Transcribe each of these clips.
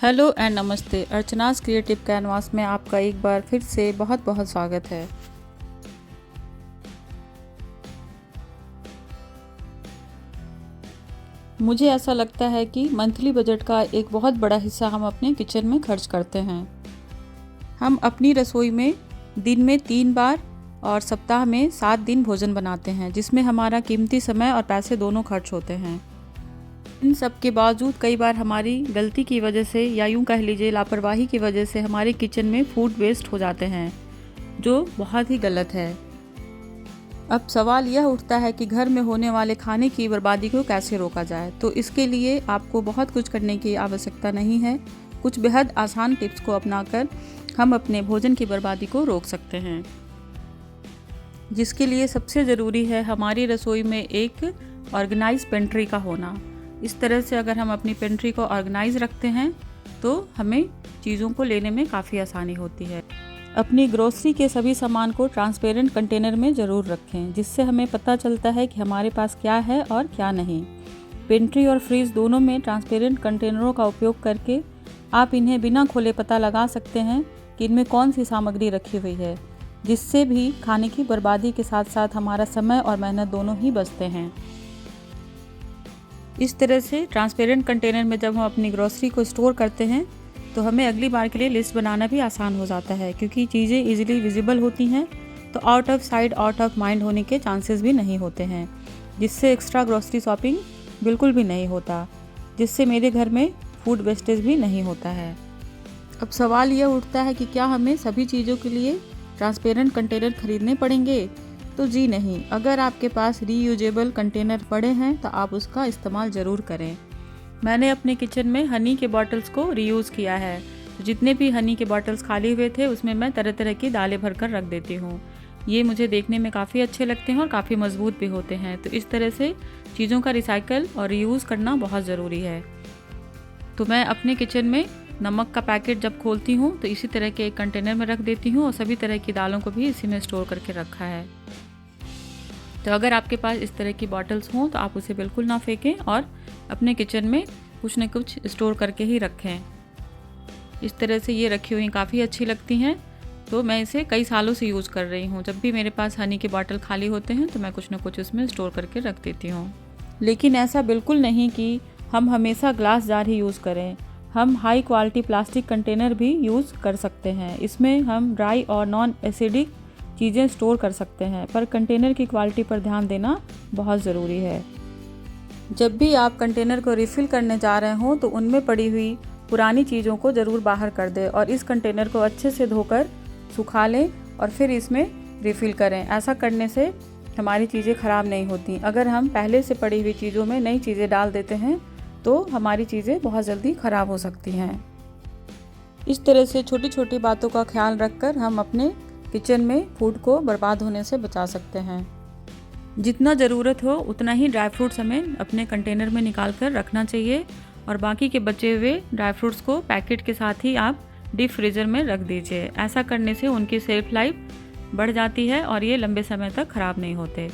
Hello and नमस्ते। अर्चनास creative canvas में आपका एक बार फिर से बहुत बहुत स्वागत है। मुझे ऐसा लगता है कि मंथली बजट का एक बहुत बड़ा हिस्सा हम अपने किचन में खर्च करते हैं। हम अपनी रसोई में दिन में 3 बार और सप्ताह में 7 दिन भोजन बनाते हैं, जिसमें हमारा कीमती समय और पैसे दोनों खर्च होते हैं। इन सब के बावजूद कई बार हमारी गलती की वजह से या यूं कह लीजिए लापरवाही की वजह से हमारे किचन में फूड वेस्ट हो जाते हैं, जो बहुत ही गलत है। अब सवाल यह उठता है कि घर में होने वाले खाने की बर्बादी को कैसे रोका जाए। तो इसके लिए आपको बहुत कुछ करने की आवश्यकता नहीं है। कुछ बेहद आसान टिप्स को अपनाकर हम अपने भोजन की बर्बादी को रोक सकते हैं, जिसके लिए सबसे ज़रूरी है हमारी रसोई में एक ऑर्गेनाइज पेंट्री का होना। इस तरह से अगर हम अपनी पेंट्री को ऑर्गेनाइज रखते हैं तो हमें चीज़ों को लेने में काफ़ी आसानी होती है। अपनी ग्रोसरी के सभी सामान को ट्रांसपेरेंट कंटेनर में ज़रूर रखें, जिससे हमें पता चलता है कि हमारे पास क्या है और क्या नहीं। पेंट्री और फ्रीज दोनों में ट्रांसपेरेंट कंटेनरों का उपयोग करके आप इन्हें बिना खोले पता लगा सकते हैं कि इनमें कौन सी सामग्री रखी हुई है, जिससे भी खाने की बर्बादी के साथ साथ हमारा समय और मेहनत दोनों ही बचते हैं। इस तरह से ट्रांसपेरेंट कंटेनर में जब हम अपनी ग्रोसरी को स्टोर करते हैं तो हमें अगली बार के लिए लिस्ट बनाना भी आसान हो जाता है, क्योंकि चीज़ें इजीली विजिबल होती हैं तो out of sight out of mind होने के चांसेस भी नहीं होते हैं, जिससे एक्स्ट्रा ग्रोसरी शॉपिंग बिल्कुल भी नहीं होता, जिससे मेरे घर में फूड वेस्टेज भी नहीं होता है। अब सवाल यह उठता है कि क्या हमें सभी चीज़ों के लिए ट्रांसपेरेंट कंटेनर खरीदने पड़ेंगे? तो जी नहीं। अगर आपके पास रीयूजेबल कंटेनर पड़े हैं तो आप उसका इस्तेमाल ज़रूर करें। मैंने अपने किचन में हनी के बॉटल्स को रीयूज़ किया है। तो जितने भी हनी के बॉटल्स खाली हुए थे उसमें मैं तरह तरह की दालें भरकर रख देती हूँ। ये मुझे देखने में काफ़ी अच्छे लगते हैं और काफ़ी मजबूत भी होते हैं। तो इस तरह से चीज़ों का रिसाइकल और रीयूज़ करना बहुत ज़रूरी है। तो मैं अपने किचन में नमक का पैकेट जब खोलती हूँ तो इसी तरह के एक कंटेनर में रख देती हूँ और सभी तरह की दालों को भी इसी में स्टोर करके रखा है। तो अगर आपके पास इस तरह की बॉटल्स हों तो आप उसे बिल्कुल ना फेंकें और अपने किचन में कुछ न कुछ स्टोर करके ही रखें। इस तरह से ये रखी हुई काफ़ी अच्छी लगती हैं। तो मैं इसे कई सालों से यूज़ कर रही हूँ। जब भी मेरे पास हनी के बॉटल खाली होते हैं तो मैं कुछ न कुछ उसमें स्टोर करके रख देती हूँ। लेकिन ऐसा बिल्कुल नहीं कि हम हमेशा ग्लास जार ही यूज़ करें। हम हाई क्वालिटी प्लास्टिक कंटेनर भी यूज़ कर सकते हैं। इसमें हम ड्राई और नॉन एसिडिक चीज़ें स्टोर कर सकते हैं, पर कंटेनर की क्वालिटी पर ध्यान देना बहुत ज़रूरी है। जब भी आप कंटेनर को रिफ़िल करने जा रहे हों तो उनमें पड़ी हुई पुरानी चीज़ों को ज़रूर बाहर कर दें और इस कंटेनर को अच्छे से धोकर सुखा लें और फिर इसमें रिफ़िल करें। ऐसा करने से हमारी चीज़ें ख़राब नहीं होती। अगर हम पहले से पड़ी हुई चीज़ों में नई चीज़ें डाल देते हैं तो हमारी चीज़ें बहुत जल्दी ख़राब हो सकती हैं। इस तरह से छोटी छोटी बातों का ख्याल रखकर हम अपने किचन में फूड को बर्बाद होने से बचा सकते हैं। जितना ज़रूरत हो उतना ही ड्राई फ्रूट्स हमें अपने कंटेनर में निकाल कर रखना चाहिए और बाकी के बचे हुए ड्राई फ्रूट्स को पैकेट के साथ ही आप डीप फ्रीज़र में रख दीजिए। ऐसा करने से उनकी सेल्फ लाइफ बढ़ जाती है और ये लंबे समय तक ख़राब नहीं होते।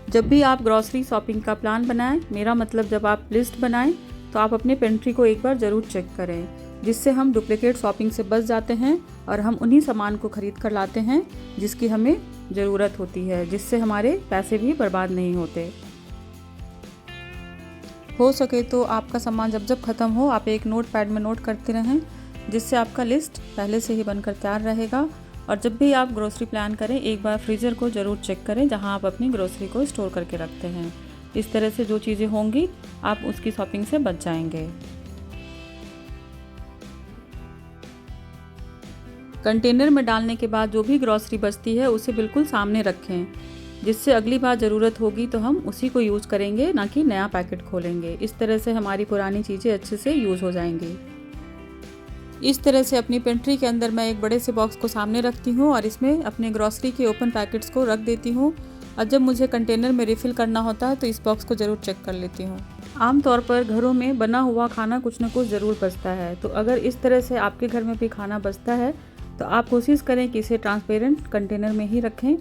जब भी आप ग्रॉसरी शॉपिंग का प्लान बनाएं, मेरा मतलब जब आप लिस्ट बनाएं, तो आप अपने पेंट्री को एक बार ज़रूर चेक करें, जिससे हम डुप्लीकेट शॉपिंग से बच जाते हैं और हम उन्हीं सामान को खरीद कर लाते हैं जिसकी हमें ज़रूरत होती है, जिससे हमारे पैसे भी बर्बाद नहीं होते। हो सके तो आपका सामान जब जब ख़त्म हो आप एक नोट पैड में नोट करते रहें, जिससे आपका लिस्ट पहले से ही बनकर तैयार रहेगा। और जब भी आप ग्रोसरी प्लान करें एक बार फ्रीज़र को ज़रूर चेक करें जहां आप अपनी ग्रोसरी को स्टोर करके रखते हैं। इस तरह से जो चीज़ें होंगी आप उसकी शॉपिंग से बच जाएंगे। कंटेनर में डालने के बाद जो भी ग्रॉसरी बचती है उसे बिल्कुल सामने रखें, जिससे अगली बार ज़रूरत होगी तो हम उसी को यूज़ करेंगे, ना कि नया पैकेट खोलेंगे। इस तरह से हमारी पुरानी चीज़ें अच्छे से यूज़ हो जाएंगी। इस तरह से अपनी पेंट्री के अंदर मैं एक बड़े से बॉक्स को सामने रखती हूँ और इसमें अपने ग्रॉसरी के ओपन पैकेट्स को रख देती हूँ और जब मुझे कंटेनर में रिफ़िल करना होता है तो इस बॉक्स को ज़रूर चेक कर लेती हूँ। आमतौर पर घरों में बना हुआ खाना कुछ न कुछ ज़रूर बचता है, तो अगर इस तरह से आपके घर में भी खाना बचता है तो आप कोशिश करें कि इसे ट्रांसपेरेंट कंटेनर में ही रखें।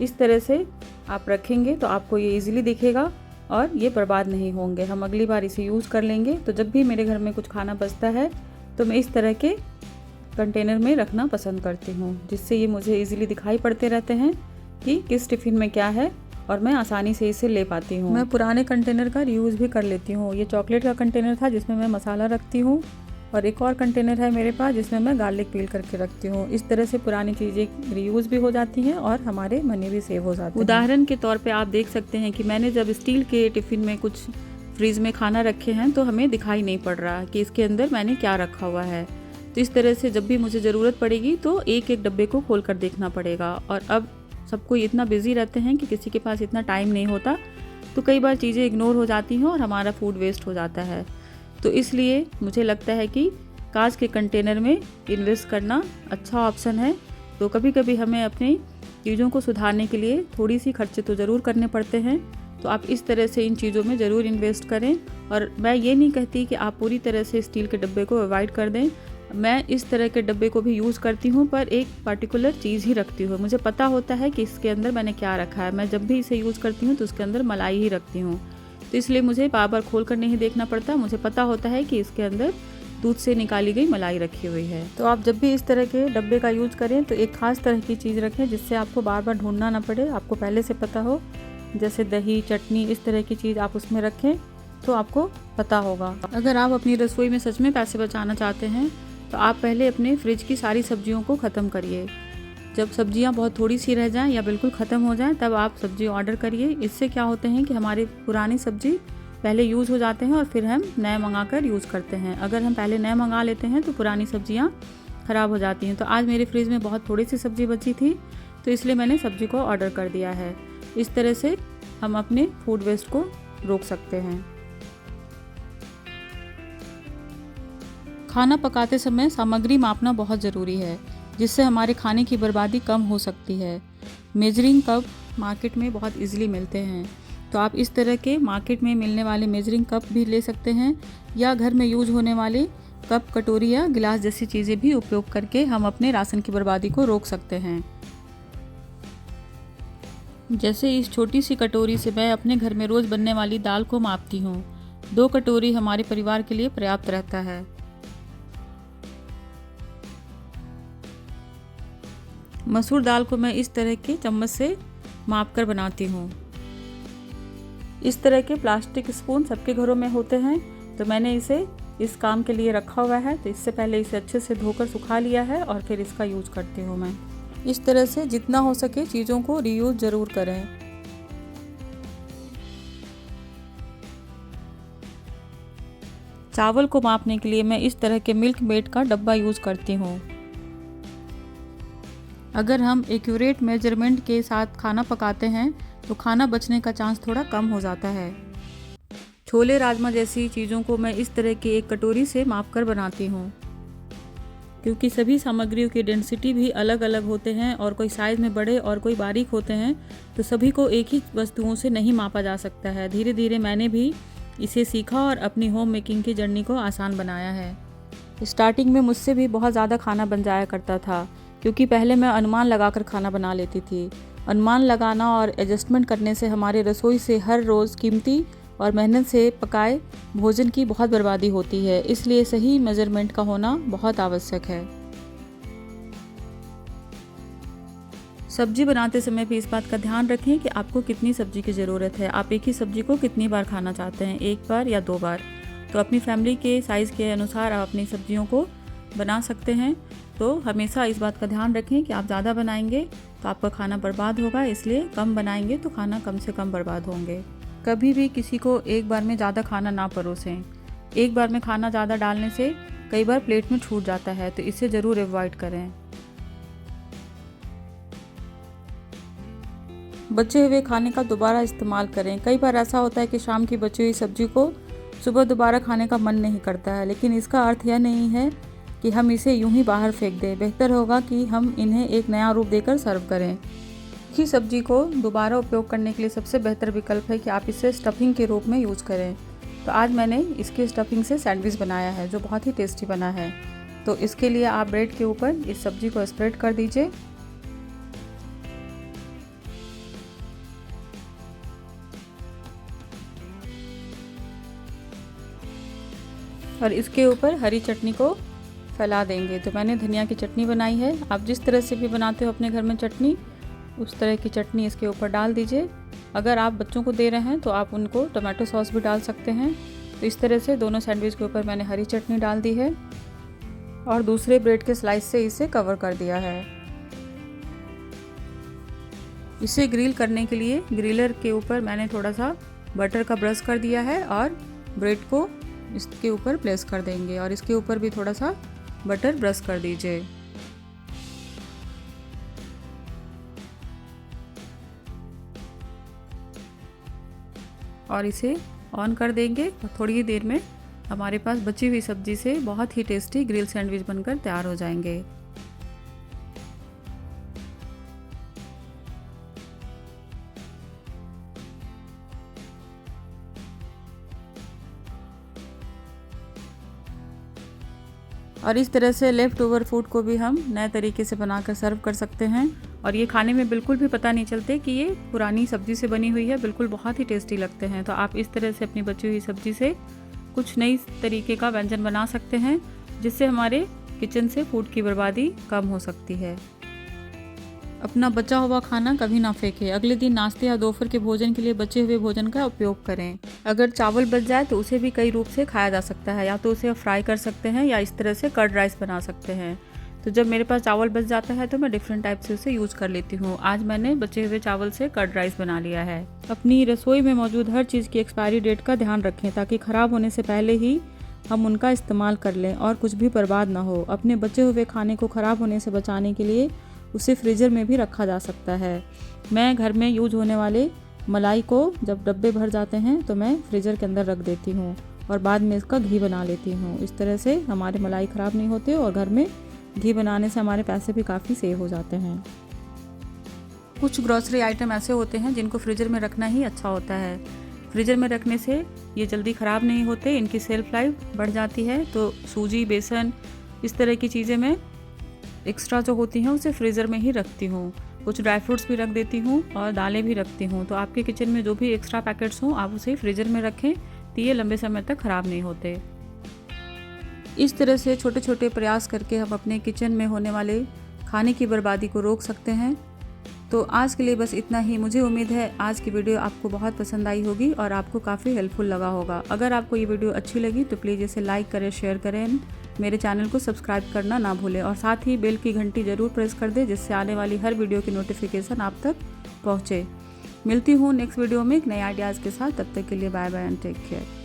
इस तरह से आप रखेंगे तो आपको ये इजीली दिखेगा और ये बर्बाद नहीं होंगे, हम अगली बार इसे यूज़ कर लेंगे। तो जब भी मेरे घर में कुछ खाना बचता है तो मैं इस तरह के कंटेनर में रखना पसंद करती हूँ, जिससे ये मुझे इजीली दिखाई पड़ते रहते हैं कि किस टिफ़िन में क्या है और मैं आसानी से इसे ले पाती हूँ। मैं पुराने कंटेनर का रीयूज़ भी कर लेती हूँ। ये चॉकलेट का कंटेनर था जिसमें मैं मसाला रखती हूँ, और एक और कंटेनर है मेरे पास जिसमें मैं गार्लिक पील करके रखती हूँ। इस तरह से पुरानी चीज़ें रीयूज़ भी हो जाती हैं और हमारे मनी भी सेव हो जाते हैं। उदाहरण के तौर पे आप देख सकते हैं कि मैंने जब स्टील के टिफ़िन में कुछ फ्रीज में खाना रखे हैं तो हमें दिखाई नहीं पड़ रहा कि इसके अंदर मैंने क्या रखा हुआ है। तो इस तरह से जब भी मुझे ज़रूरत पड़ेगी तो एक एक डब्बे को खोल कर देखना पड़ेगा। और अब सब कोई इतना बिजी रहते हैं कि किसी के पास इतना टाइम नहीं होता, तो कई बार चीज़ें इग्नोर हो जाती हैं और हमारा फूड वेस्ट हो जाता है। तो इसलिए मुझे लगता है कि कांच के कंटेनर में इन्वेस्ट करना अच्छा ऑप्शन है। तो कभी कभी हमें अपनी चीज़ों को सुधारने के लिए थोड़ी सी खर्चे तो ज़रूर करने पड़ते हैं, तो आप इस तरह से इन चीज़ों में ज़रूर इन्वेस्ट करें। और मैं ये नहीं कहती कि आप पूरी तरह से स्टील के डब्बे को अवॉइड कर दें। मैं इस तरह के डब्बे को भी यूज़ करती हूँ, पर एक पर्टिकुलर चीज़ ही रखती हूँ। मुझे पता होता है कि इसके अंदर मैंने क्या रखा है। मैं जब भी इसे यूज़ करती हूँ तो उसके अंदर मलाई ही रखती हूँ, तो इसलिए मुझे बार बार खोल कर नहीं देखना पड़ता। मुझे पता होता है कि इसके अंदर दूध से निकाली गई मलाई रखी हुई है। तो आप जब भी इस तरह के डब्बे का यूज़ करें तो एक ख़ास तरह की चीज़ रखें जिससे आपको बार बार ढूंढना ना पड़े, आपको पहले से पता हो। जैसे दही, चटनी, इस तरह की चीज़ आप उसमें रखें तो आपको पता होगा। अगर आप अपनी रसोई में सच में पैसे बचाना चाहते हैं तो आप पहले अपने फ्रिज की सारी सब्जियों को ख़त्म करिए। जब सब्जियां बहुत थोड़ी सी रह जाएं या बिल्कुल ख़त्म हो जाएं तब आप सब्जी ऑर्डर करिए। इससे क्या होते हैं कि हमारी पुरानी सब्जी पहले यूज़ हो जाते हैं और फिर हम नए मंगा कर यूज़ करते हैं। अगर हम पहले नए मंगा लेते हैं तो पुरानी सब्जियां ख़राब हो जाती हैं। तो आज मेरे फ्रिज में बहुत थोड़ी सी सब्ज़ी बची थी, तो इसलिए मैंने सब्ज़ी को ऑर्डर कर दिया है। इस तरह से हम अपने फूड वेस्ट को रोक सकते हैं। खाना पकाते समय सामग्री मापना बहुत ज़रूरी है, जिससे हमारे खाने की बर्बादी कम हो सकती है। मेजरिंग कप मार्केट में बहुत इजीली मिलते हैं, तो आप इस तरह के मार्केट में मिलने वाले मेजरिंग कप भी ले सकते हैं, या घर में यूज होने वाले कप, कटोरी या गिलास जैसी चीज़ें भी उपयोग करके हम अपने राशन की बर्बादी को रोक सकते हैं। जैसे इस छोटी सी कटोरी से मैं अपने घर में रोज़ बनने वाली दाल को मापती हूँ। 2 कटोरी हमारे परिवार के लिए पर्याप्त रहता है। मसूर दाल को मैं इस तरह के चम्मच से माप कर बनाती हूँ। इस तरह के प्लास्टिक स्पून सबके घरों में होते हैं, तो मैंने इसे इस काम के लिए रखा हुआ है। तो इससे पहले इसे अच्छे से धोकर सुखा लिया है और फिर इसका यूज़ करती हूँ मैं। इस तरह से जितना हो सके चीज़ों को रीयूज ज़रूर करें। चावल को मापने के लिए मैं इस तरह के मिल्क मेड का डब्बा यूज़ करती हूँ। अगर हम एक्यूरेट मेजरमेंट के साथ खाना पकाते हैं तो खाना बचने का चांस थोड़ा कम हो जाता है। छोले, राजमा जैसी चीज़ों को मैं इस तरह की एक कटोरी से माप कर बनाती हूँ, क्योंकि सभी सामग्रियों की डेंसिटी भी अलग अलग होते हैं और कोई साइज़ में बड़े और कोई बारीक होते हैं, तो सभी को एक ही वस्तुओं से नहीं मापा जा सकता है। धीरे धीरे मैंने भी इसे सीखा और अपनी होम मेकिंग की जर्नी को आसान बनाया है। स्टार्टिंग में मुझसे भी बहुत ज़्यादा खाना बन जाया करता था, क्योंकि पहले मैं अनुमान लगाकर खाना बना लेती थी। अनुमान लगाना और एडजस्टमेंट करने से हमारे रसोई से हर रोज़ कीमती और मेहनत से पकाए भोजन की बहुत बर्बादी होती है। इसलिए सही मेजरमेंट का होना बहुत आवश्यक है। सब्जी बनाते समय भी इस बात का ध्यान रखें कि आपको कितनी सब्जी की ज़रूरत है। आप एक ही सब्जी को कितनी बार खाना चाहते हैं, 1 बार या 2 बार। तो अपनी फैमिली के साइज़ के अनुसार आप अपनी सब्जियों को बना सकते हैं। तो हमेशा इस बात का ध्यान रखें कि आप ज़्यादा बनाएंगे तो आपका खाना बर्बाद होगा, इसलिए कम बनाएंगे तो खाना कम से कम बर्बाद होंगे। कभी भी किसी को एक बार में ज़्यादा खाना ना परोसें। एक बार में खाना ज़्यादा डालने से कई बार प्लेट में छूट जाता है, तो इसे ज़रूर अवॉइड करें। बचे हुए खाने का दोबारा इस्तेमाल करें। कई बार ऐसा होता है कि शाम की बची हुई सब्जी को सुबह दोबारा खाने का मन नहीं करता है, लेकिन इसका अर्थ यह नहीं है कि हम इसे यूं ही बाहर फेंक दें। बेहतर होगा कि हम इन्हें एक नया रूप देकर सर्व करें। ही सब्जी को दोबारा उपयोग करने के लिए सबसे बेहतर विकल्प है कि आप इसे स्टफिंग के रूप में यूज़ करें। तो आज मैंने इसकी स्टफिंग से सैंडविच बनाया है, जो बहुत ही टेस्टी बना है। तो इसके लिए आप ब्रेड के ऊपर इस सब्जी को स्प्रेड कर दीजिए। और इसके ऊपर हरी चटनी को फैला देंगे। तो मैंने धनिया की चटनी बनाई है। आप जिस तरह से भी बनाते हो अपने घर में चटनी, उस तरह की चटनी इसके ऊपर डाल दीजिए। अगर आप बच्चों को दे रहे हैं तो आप उनको टमाटो सॉस भी डाल सकते हैं। तो इस तरह से दोनों सैंडविच के ऊपर मैंने हरी चटनी डाल दी है और दूसरे ब्रेड के स्लाइस से इसे कवर कर दिया है। इसे ग्रिल करने के लिए ग्रिलर के ऊपर मैंने थोड़ा सा बटर का ब्रश कर दिया है और ब्रेड को इसके ऊपर प्लेस कर देंगे और इसके ऊपर भी थोड़ा सा बटर ब्रश कर दीजिए। और इसे ऑन कर देंगे और थोड़ी ही देर में हमारे पास बची हुई सब्जी से बहुत ही टेस्टी ग्रिल सैंडविच बनकर तैयार हो जाएंगे। और इस तरह से लेफ़्ट ओवर फूड को भी हम नए तरीके से बनाकर सर्व कर सकते हैं और ये खाने में बिल्कुल भी पता नहीं चलते कि ये पुरानी सब्जी से बनी हुई है। बिल्कुल बहुत ही टेस्टी लगते हैं। तो आप इस तरह से अपनी बची हुई सब्जी से कुछ नई तरीके का व्यंजन बना सकते हैं, जिससे हमारे किचन से फूड की बर्बादी कम हो सकती है। अपना बचा हुआ खाना कभी ना फेंकें। अगले दिन नाश्ते या दोपहर के भोजन के लिए बचे हुए भोजन का उपयोग करें। अगर चावल बच जाए तो उसे भी कई रूप से खाया जा सकता है। या तो उसे फ्राई कर सकते हैं या इस तरह से कर्ड राइस बना सकते हैं। तो जब मेरे पास चावल बच जाता है तो मैं डिफरेंट टाइप से उसे यूज़ कर लेती हूँ। आज मैंने बचे हुए चावल से कर्ड राइस बना लिया है। अपनी रसोई में मौजूद हर चीज़ की एक्सपायरी डेट का ध्यान रखें ताकि ख़राब होने से पहले ही हम उनका इस्तेमाल कर लें और कुछ भी बर्बाद ना हो। अपने बचे हुए खाने को ख़राब होने से बचाने के लिए उसे फ्रीज़र में भी रखा जा सकता है। मैं घर में यूज होने वाले मलाई को जब डब्बे भर जाते हैं तो मैं फ्रीज़र के अंदर रख देती हूँ और बाद में इसका घी बना लेती हूँ। इस तरह से हमारे मलाई ख़राब नहीं होते और घर में घी बनाने से हमारे पैसे भी काफ़ी सेव हो जाते हैं। कुछ ग्रॉसरी आइटम ऐसे होते हैं जिनको फ्रीज़र में रखना ही अच्छा होता है। फ्रीज़र में रखने से ये जल्दी ख़राब नहीं होते, इनकी सेल्फ लाइफ बढ़ जाती है। तो सूजी, बेसन, इस तरह की चीज़ें मैं एक्स्ट्रा जो होती हैं उसे फ्रीज़र में ही रखती हूँ। कुछ ड्राई फ्रूट्स भी रख देती हूँ और दालें भी रखती हूँ। तो आपके किचन में जो भी एक्स्ट्रा पैकेट्स हों आप उसे फ्रीज़र में रखें तो ये लंबे समय तक ख़राब नहीं होते। इस तरह से छोटे छोटे प्रयास करके हम अपने किचन में होने वाले खाने की बर्बादी को रोक सकते हैं। तो आज के लिए बस इतना ही। मुझे उम्मीद है आज की वीडियो आपको बहुत पसंद आई होगी और आपको काफ़ी हेल्पफुल लगा होगा। अगर आपको ये वीडियो अच्छी लगी तो प्लीज़ इसे लाइक करें, शेयर करें, मेरे चैनल को सब्सक्राइब करना ना भूलें और साथ ही बेल की घंटी ज़रूर प्रेस कर दें जिससे आने वाली हर वीडियो की नोटिफिकेशन आप तक पहुँचे। मिलती हूँ नेक्स्ट वीडियो में एक नए आइडियाज़ के साथ। तब तक के लिए bye bye and take care.